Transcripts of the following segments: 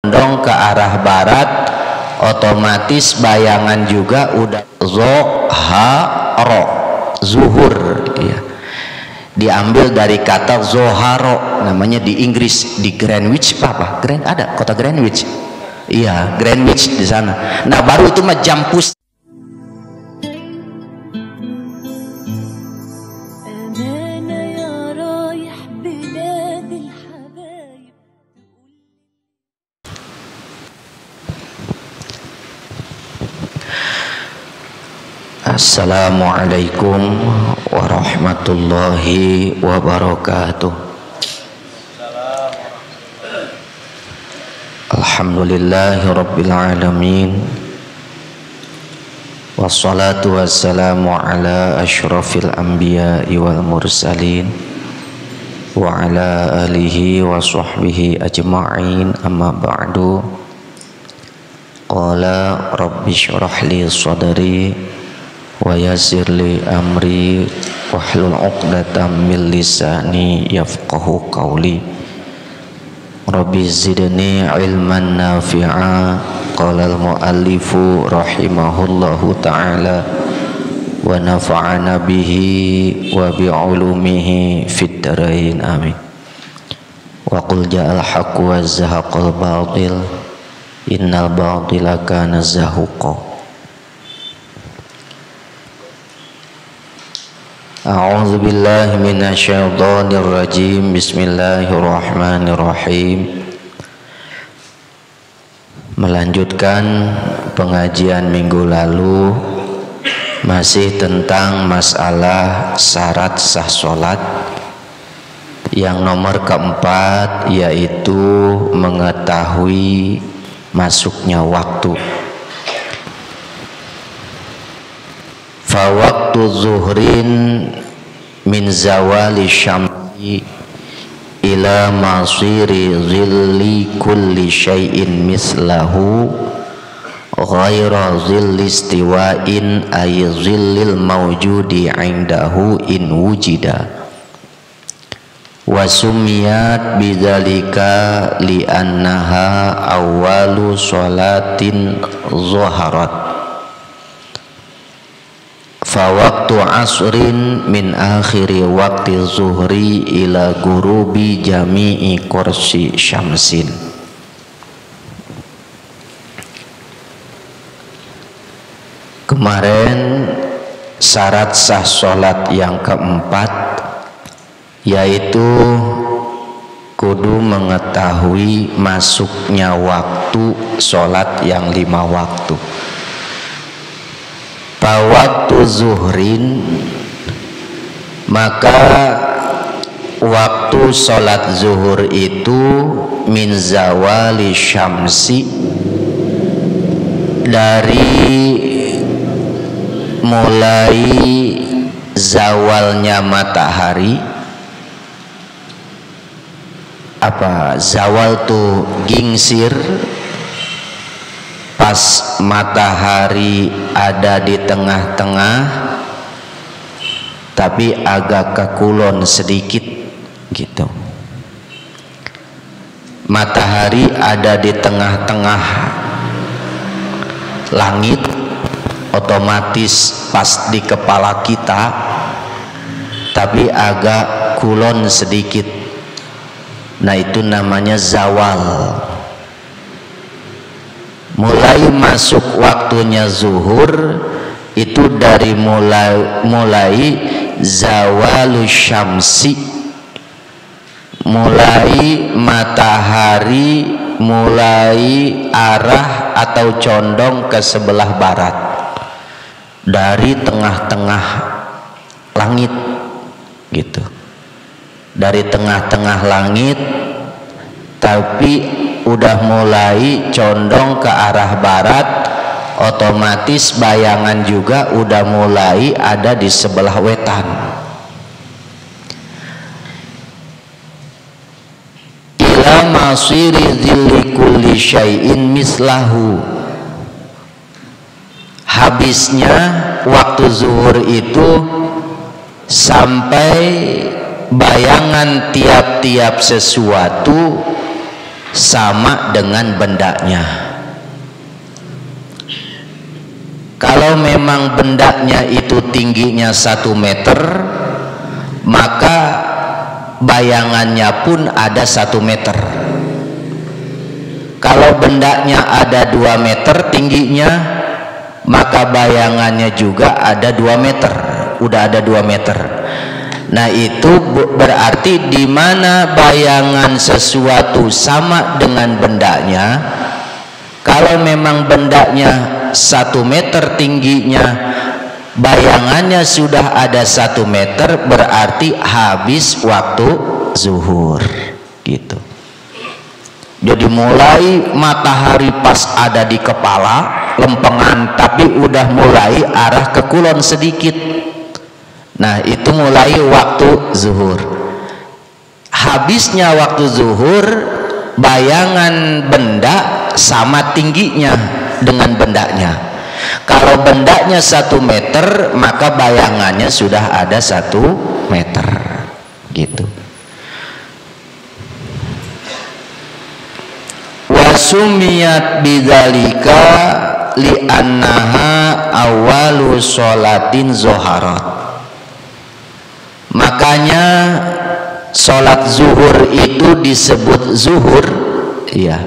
condong ke arah barat, otomatis bayangan juga udah zoharo, zuhur ya. Diambil dari kata zoharo, namanya di Inggris, di Greenwich apa? Ada kota Greenwich. Iya, Greenwich di sana. Nah, baru itu mah jam pusat. Assalamualaikum warahmatullahi wabarakatuh. Alhamdulillahi rabbil alamin. Wassalatu wassalamu ala asyrafil anbiya'i wal mursalin wa ala alihi wa sahbihi ajma'in, amma ba'du. Qala rabbi syrah li sadri wa yassir li amri wahlul 'uqdatam min lisani yafqahu qawli. Rabbi zidni ilman nafi'a. Qala al-muallifu rahimahullahu ta'ala wa nafa'ana bihi wa bi'ulumihi fid dharain amin. Wa qul ja'al haqqu wa zahaqal batil innal batila kana zahuqa. A'udzu billahi minasyaitonir rajim. Bismillahirrahmanirrahim. Melanjutkan pengajian minggu lalu, masih tentang masalah syarat sah sholat. Yang nomor keempat yaitu mengetahui masuknya waktu. Fawaktu zuhrin min zawali syamsi ila masiri zilli kulli syai'in mislahu ghaira zilli istiwa'in ay zillil mawjudi indahu in wujida. Wa sumiyat bidzalika li annaha awwalu sholatin zuharat. Fawaktu asrin min akhiri waktu zuhri ila gurubi jami'i kursi syamsin. Kemarin syarat sah sholat yang keempat yaitu kudu mengetahui masuknya waktu sholat yang 5 waktu. Waktu zuhrin, maka waktu sholat zuhur itu min zawali syamsi, dari mulai zawalnya matahari. Apa zawal tuh gingsir, pas matahari ada di tengah-tengah tapi agak ke kulon sedikit gitu. Matahari ada di tengah-tengah langit, otomatis pas di kepala kita tapi agak kulon sedikit. Nah, itu namanya zawal. Mulai masuk waktunya zuhur itu dari mulai zawalus syamsi, mulai matahari mulai arah atau condong ke sebelah barat dari tengah-tengah langit gitu. Dari tengah-tengah langit tapi udah mulai condong ke arah barat, otomatis bayangan juga udah mulai ada di sebelah wetan. Ila masiri zilli kulli syai'in mislahu. Habisnya waktu zuhur itu sampai bayangan tiap-tiap sesuatu sama dengan bendanya. Kalau memang bendanya itu tingginya 1 meter, maka bayangannya pun ada 1 meter. Kalau bendanya ada 2 meter tingginya, maka bayangannya juga ada 2 meter. Udah ada 2 meter. Nah, itu berarti di mana bayangan sesuatu sama dengan bendanya. Kalau memang bendanya 1 meter tingginya, bayangannya sudah ada 1 meter, berarti habis waktu zuhur gitu. Jadi mulai matahari pas ada di kepala lempengan, tapi udah mulai arah ke kulon sedikit. Nah, itu mulai waktu zuhur. Habisnya waktu zuhur, bayangan benda sama tingginya dengan bendanya. Kalau bendanya 1 meter, maka bayangannya sudah ada 1 meter gitu. Wasumiyat bidzalika li'annaha awalu sholatin zoharat. Makanya sholat zuhur itu disebut zuhur, ya.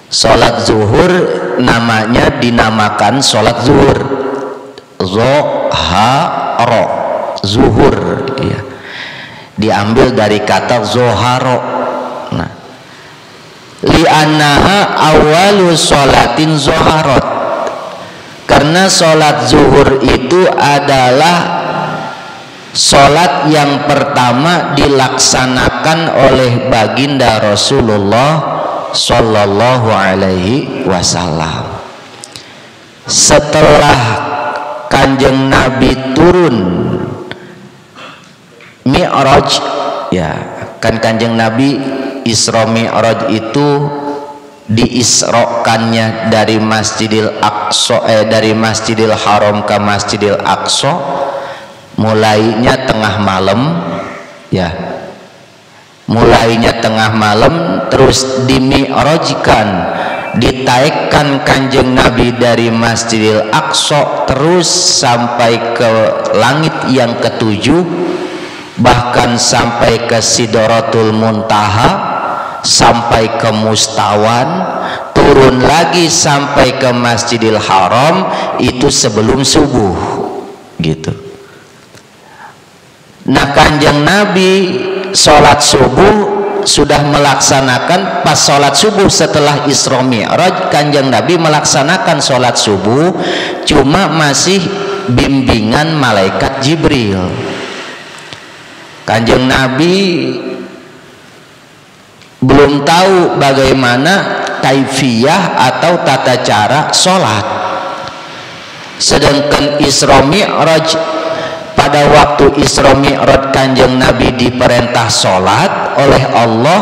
Sholat zuhur namanya dinamakan sholat zuhur, zoharo, zuhur, ya. Diambil dari kata zoharo. Nah, li'annaha awalu sholatin zoharot, karena sholat zuhur itu adalah sholat yang pertama dilaksanakan oleh baginda Rasulullah Sallallahu Alaihi Wasallam. Setelah Kanjeng Nabi turun Mi'raj, ya kan, Kanjeng Nabi Isra Mi'raj itu diisrokannya dari Masjidil Aqsa, dari Masjidil Haram ke Masjidil Aqsa, mulainya tengah malam, ya. Mulainya tengah malam, terus dimi'rajkan, ditaikkan Kanjeng Nabi dari Masjidil Aqsa terus sampai ke langit yang ketujuh, bahkan sampai ke Sidratul Muntaha, sampai ke Mustawan, turun lagi sampai ke Masjidil Haram, itu sebelum subuh gitu. Nah, Kanjeng Nabi sholat subuh sudah melaksanakan, pas sholat subuh setelah Isra Mi'raj, Kanjeng Nabi melaksanakan sholat subuh, cuma masih bimbingan malaikat Jibril. Kanjeng Nabi belum tahu bagaimana kaifiyah atau tata cara sholat. Sedangkan Isra Mi'raj, pada waktu Isra Mi'raj Kanjeng Nabi diperintah sholat oleh Allah,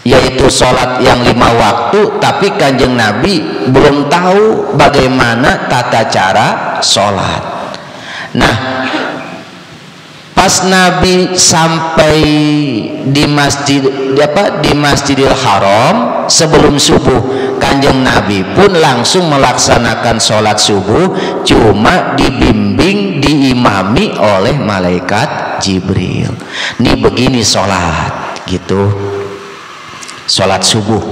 yaitu sholat yang 5 waktu, tapi Kanjeng Nabi belum tahu bagaimana tata cara sholat. Nah, pas Nabi sampai di Masjidil Haram sebelum subuh, Kanjeng Nabi pun langsung melaksanakan sholat subuh, cuma dibimbing, diimami oleh malaikat Jibril. Ini begini sholat gitu, sholat subuh.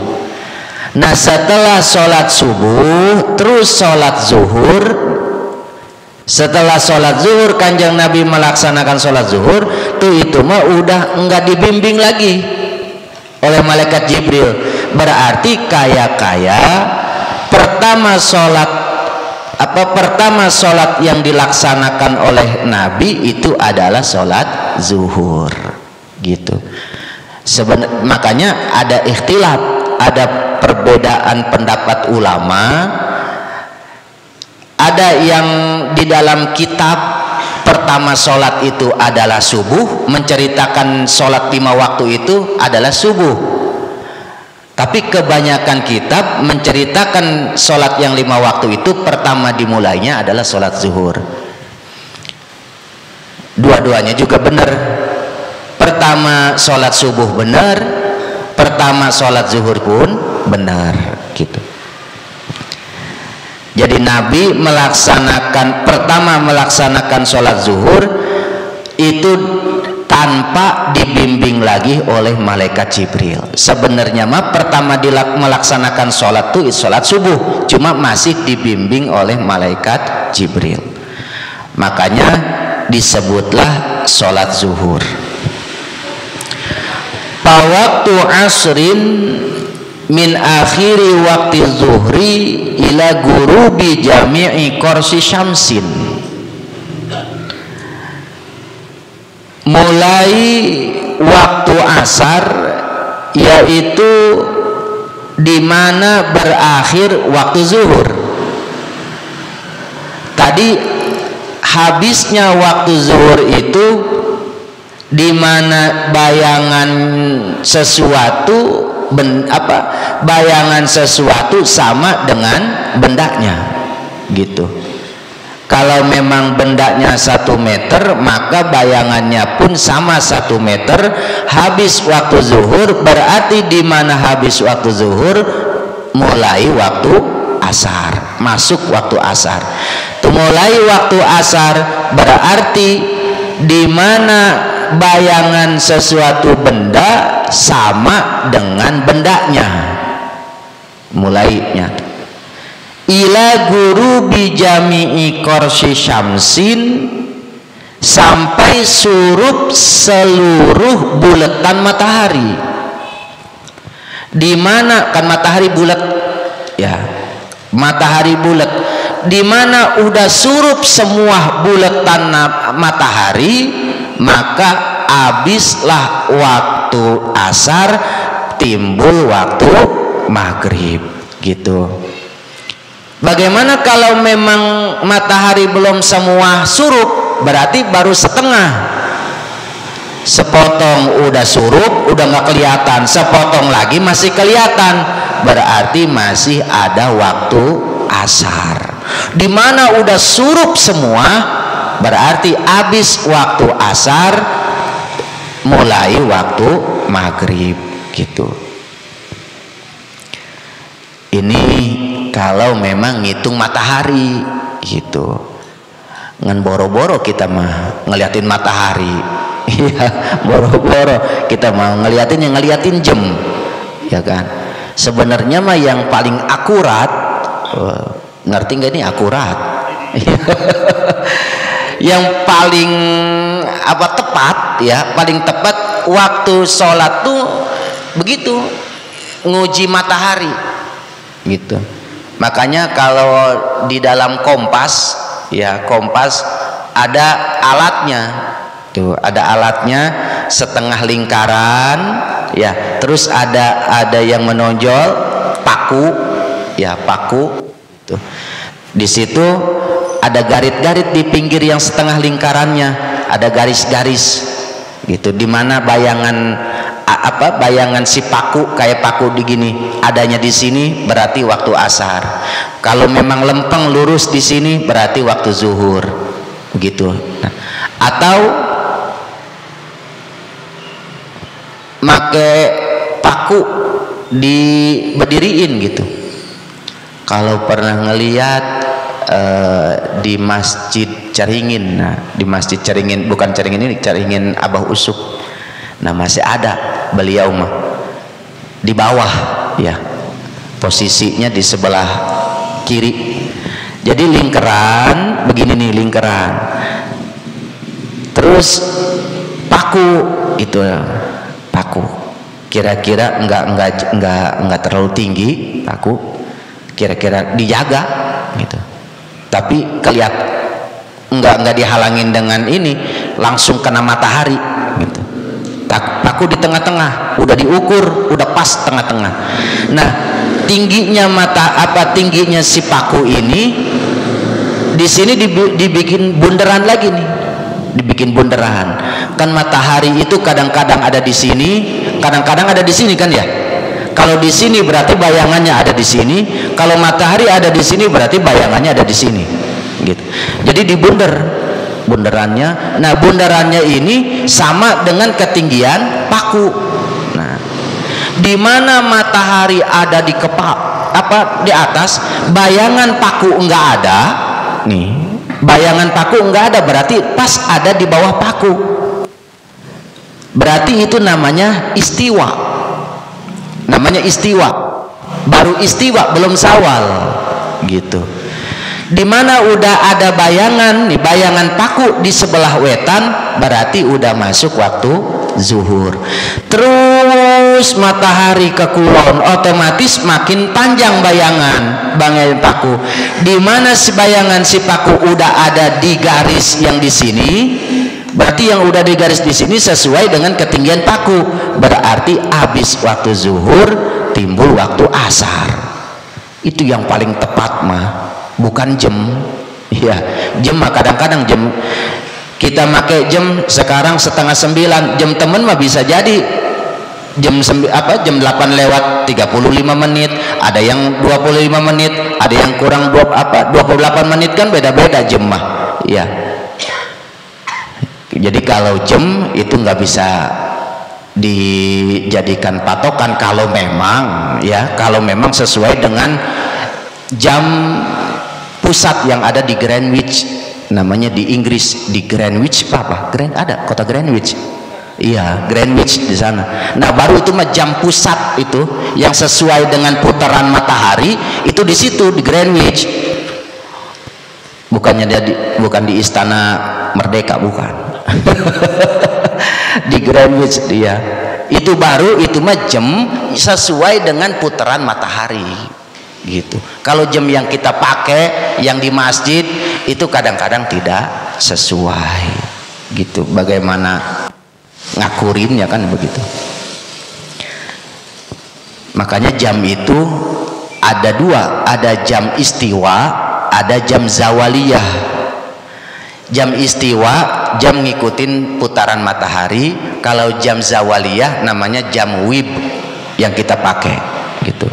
Nah, setelah sholat subuh terus sholat zuhur. Setelah sholat zuhur Kanjeng Nabi melaksanakan sholat zuhur, tuh itu mah udah enggak dibimbing lagi oleh malaikat Jibril. Berarti pertama sholat yang dilaksanakan oleh Nabi itu adalah sholat zuhur gitu. Makanya ada ikhtilaf, ada perbedaan pendapat ulama. Ada yang di dalam kitab pertama sholat itu adalah subuh, menceritakan sholat 5 waktu itu adalah subuh. Tapi kebanyakan kitab menceritakan sholat yang 5 waktu itu pertama dimulainya adalah sholat zuhur. Dua-duanya juga benar. Pertama sholat subuh benar, pertama sholat zuhur pun benar gitu. Jadi Nabi pertama melaksanakan sholat zuhur itu tanpa dibimbing lagi oleh malaikat Jibril. Sebenarnya mah pertama melaksanakan sholat itu sholat subuh, cuma masih dibimbing oleh malaikat Jibril. Makanya disebutlah sholat zuhur. Pawaktu asrin min akhiri waktu zuhri ila gurubi jami'i korsi syamsin. Mulai waktu asar, yaitu di mana berakhir waktu zuhur. Tadi habisnya waktu zuhur itu di mana bayangan sesuatu bayangan sesuatu sama dengan bendanya gitu. Kalau memang bendanya 1 meter, maka bayangannya pun sama 1 meter. Habis waktu zuhur berarti di mana habis waktu zuhur mulai waktu asar, masuk waktu asar. Mulai waktu asar berarti di mana bayangan sesuatu benda sama dengan bendanya, mulainya ila guru bijami'i korsi syamsin, sampai surup seluruh bulatan matahari. Di mana kan matahari bulat ya, matahari bulat. Di mana udah surup semua bulatan matahari, maka habislah waktu asar, timbul waktu maghrib gitu. Bagaimana kalau memang matahari belum semua surup, berarti baru setengah. Sepotong udah surup, udah nggak kelihatan, sepotong lagi masih kelihatan, berarti masih ada waktu asar. Di mana udah surup semua, berarti habis waktu asar, mulai waktu maghrib gitu. Ini kalau memang ngitung matahari gitu. Ngan boro-boro kita mah ngeliatin matahari. Iya, boro-boro kita mah ngeliatin jam, ya kan. Sebenarnya mah yang paling akurat, ngerti nggak ini akurat? Yang paling tepat ya, paling tepat waktu sholat tuh begitu, nguji matahari gitu. Makanya kalau di dalam kompas ya, kompas ada alatnya tuh, ada alatnya setengah lingkaran ya, terus ada yang menonjol paku ya, paku tuh. Di situ ada garis-garis di pinggir yang setengah lingkarannya, ada garis-garis gitu, dimana bayangan bayangan si paku kayak paku di gini adanya di sini, berarti waktu asar. Kalau memang lempeng lurus di sini berarti waktu zuhur gitu. Nah, atau make paku berdiriin gitu. Kalau pernah ngelihat di Masjid Caringin, nah di Masjid Caringin, bukan Caringin ini, Caringin Abah Usuk, nah masih ada beliau mah di bawah ya, posisinya di sebelah kiri. Jadi lingkaran begini nih, lingkaran, terus paku itu, paku kira-kira enggak terlalu tinggi, paku kira-kira dijaga gitu, tapi kelihatan enggak dihalangin dengan ini, langsung kena matahari gitu. Paku di tengah-tengah, udah diukur, udah pas tengah-tengah. Nah, tingginya tingginya si paku ini di sini dibikin bundaran lagi nih, dibikin bundaran. Kan matahari itu kadang-kadang ada di sini, kadang-kadang ada di sini kan ya. Kalau di sini berarti bayangannya ada di sini, kalau matahari ada di sini berarti bayangannya ada di sini gitu. Jadi dibundar bundarannya. Nah, bundarannya ini sama dengan ketinggian paku. Nah, di mana matahari ada di di atas, bayangan paku enggak ada nih, bayangan paku enggak ada, berarti pas ada di bawah paku, berarti itu namanya istiwa, namanya istiwa, baru istiwa belum sawal gitu. Dimana udah ada bayangan nih, bayangan paku di sebelah wetan, berarti udah masuk waktu zuhur. Terus matahari ke kulon, otomatis makin panjang bayangan paku. Dimana si bayangan si paku udah ada di garis yang di sini, berarti yang udah di garis di sini sesuai dengan ketinggian paku, berarti habis waktu zuhur timbul waktu asar. Itu yang paling tepat mah, bukan jam. Ya, jam mah kadang-kadang jam kita pakai jam sekarang 8:30, jam temen mah bisa jadi jam 8 lewat 35 menit, ada yang 25 menit, ada yang kurang 28 menit, kan beda-beda jam mah. Ya, jadi kalau jam itu nggak bisa dijadikan patokan kalau memang sesuai dengan jam pusat yang ada di Greenwich, namanya di Inggris, di Greenwich ada kota Greenwich, iya Greenwich di sana. Nah baru itu mah jam pusat itu yang sesuai dengan putaran matahari itu di situ di Greenwich, bukan di Istana Merdeka, bukan. Di Greenwich dia itu baru itu mah jam sesuai dengan putaran matahari gitu. Kalau jam yang kita pakai yang di masjid itu kadang-kadang tidak sesuai gitu, bagaimana ngakurinnya kan begitu. Makanya jam itu ada dua, ada jam istiwa, ada jam zawaliyah. Jam istiwa jam ngikutin putaran matahari, kalau jam zawaliyah namanya jam wib yang kita pakai gitu.